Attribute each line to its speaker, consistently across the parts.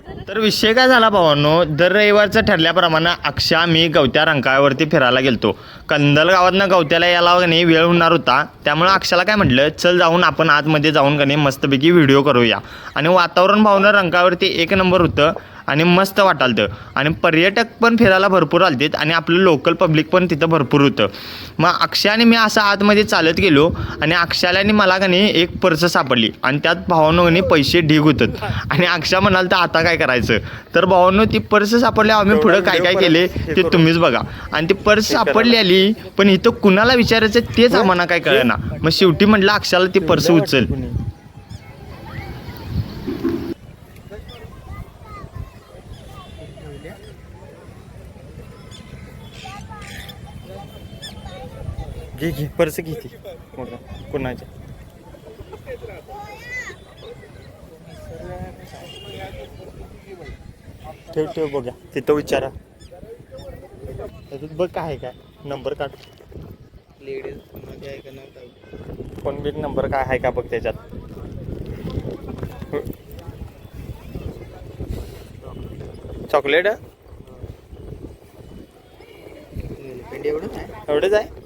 Speaker 1: तर विषय काय झाला भावांनो, दर रविवारचं ठरल्याप्रमाणे अक्षा मी गवत्या रंकाळ्यावरती फिरायला गेलतो. कंदल गावातनं गवत्याला यायला का नाही वेळ होणार होता, त्यामुळे अक्षाला काय म्हटलं, चल जाऊन आपण आतमध्ये जाऊन का नाही मस्तपैकी व्हिडिओ करूया. आणि वातावरण भावनं रंकाळ्यावरती एक नंबर होतं आणि मस्त वाटालतं. आणि पर्यटक पण फिरायला भरपूर आलतेत आणि आपलं लोकल पब्लिक पण तिथं भरपूर होतं. मग अक्षाने मी असं आतमध्ये चालत गेलो आणि अक्षाला मला का नाही एक पर्स सापडली आणि त्यात भावांनो नाही पैसे ढीग होतात. आणि अक्षा म्हणाल तर आता काय करायचं. तर भावांनो ती पर्स सापडली, आम्ही पुढं काय काय केले ते तुम्हीच बघा. आणि ती पर्स सापडली आली, पण इथं कुणाला विचारायचं तेच आम्हाला काय कळेना. मग शेवटी म्हटलं अक्षाला ती पर्स उचल. घे घे पर्स घे ती कुणाच्या. ठेव ठेव बघा तिथं विचारा. बघ काय आहे काय नंबर काढ.
Speaker 2: लेडीज मध्ये आहे का नव्हता
Speaker 1: फोन बिन नंबर काय आहे का बघ त्याच्यात. चॉकलेट
Speaker 2: एवढंच आहे.
Speaker 1: एवढंच आहे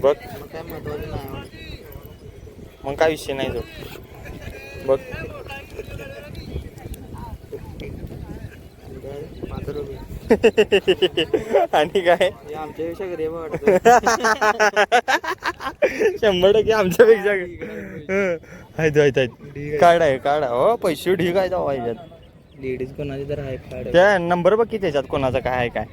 Speaker 1: बघ.
Speaker 2: मग काय महत्वाचं नाही.
Speaker 1: मग काय विषय नाही जो बघ. आणि काय
Speaker 2: आमच्यापेक्षा घरी वाटत
Speaker 1: 100% आमच्यापेक्षा आहेत. कार्ड आहे कार्ड हो पैसे ढीक आहे जाऊ ह्याच्यात.
Speaker 2: लेडीज कोणाची तर आहे कार्ड.
Speaker 1: त्या नंबर बघ की त्याच्यात कोणाचा काय आहे काय.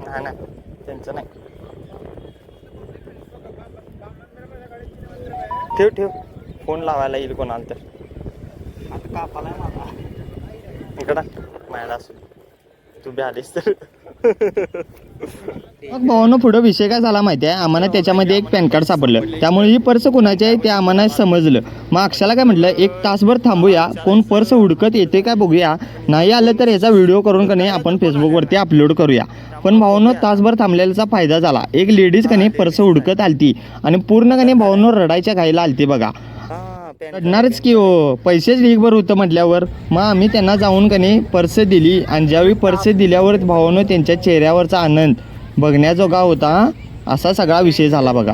Speaker 1: नाही ना त्यांचं नाही. ठेव ठेव फोन लावायला येईल कोणाला तर.
Speaker 2: आता कापाला मला
Speaker 1: इकडं माझ्याला असू तू बी आलीस तर. मग भावानं पुढं विषय काय झाला माहिती आहे, आम्हाला त्याच्यामध्ये एक पॅन कार्ड सापडलं. त्यामुळे ही पर्स कोणाची आहे ते आम्हाला समजलं. मग अक्षाला काय म्हटलं, एक तासभर थांबूया, कोण पर्स हुडकत येते काय बघूया, नाही आलं तर याचा व्हिडिओ करून का नाही आपण फेसबुकवरती अपलोड करूया. पण भावानं तासभर थांबलेल्याचा फायदा झाला. एक लेडीज का नाही पर्स हुडकत आलती आणि पूर्ण का नाही भावानं रडायच्या घाईला आलती बघा. रडणारच की हो, पैसेच ढीगभर होतं म्हटल्यावर. मग आम्ही त्यांना जाऊन का नाही पर्स दिली आणि ज्यावेळी पर्स दिल्यावर भावानं त्यांच्या चेहऱ्यावरचा आनंद बघण्याजोगा होता. असा सगळा विषय झाला बघा.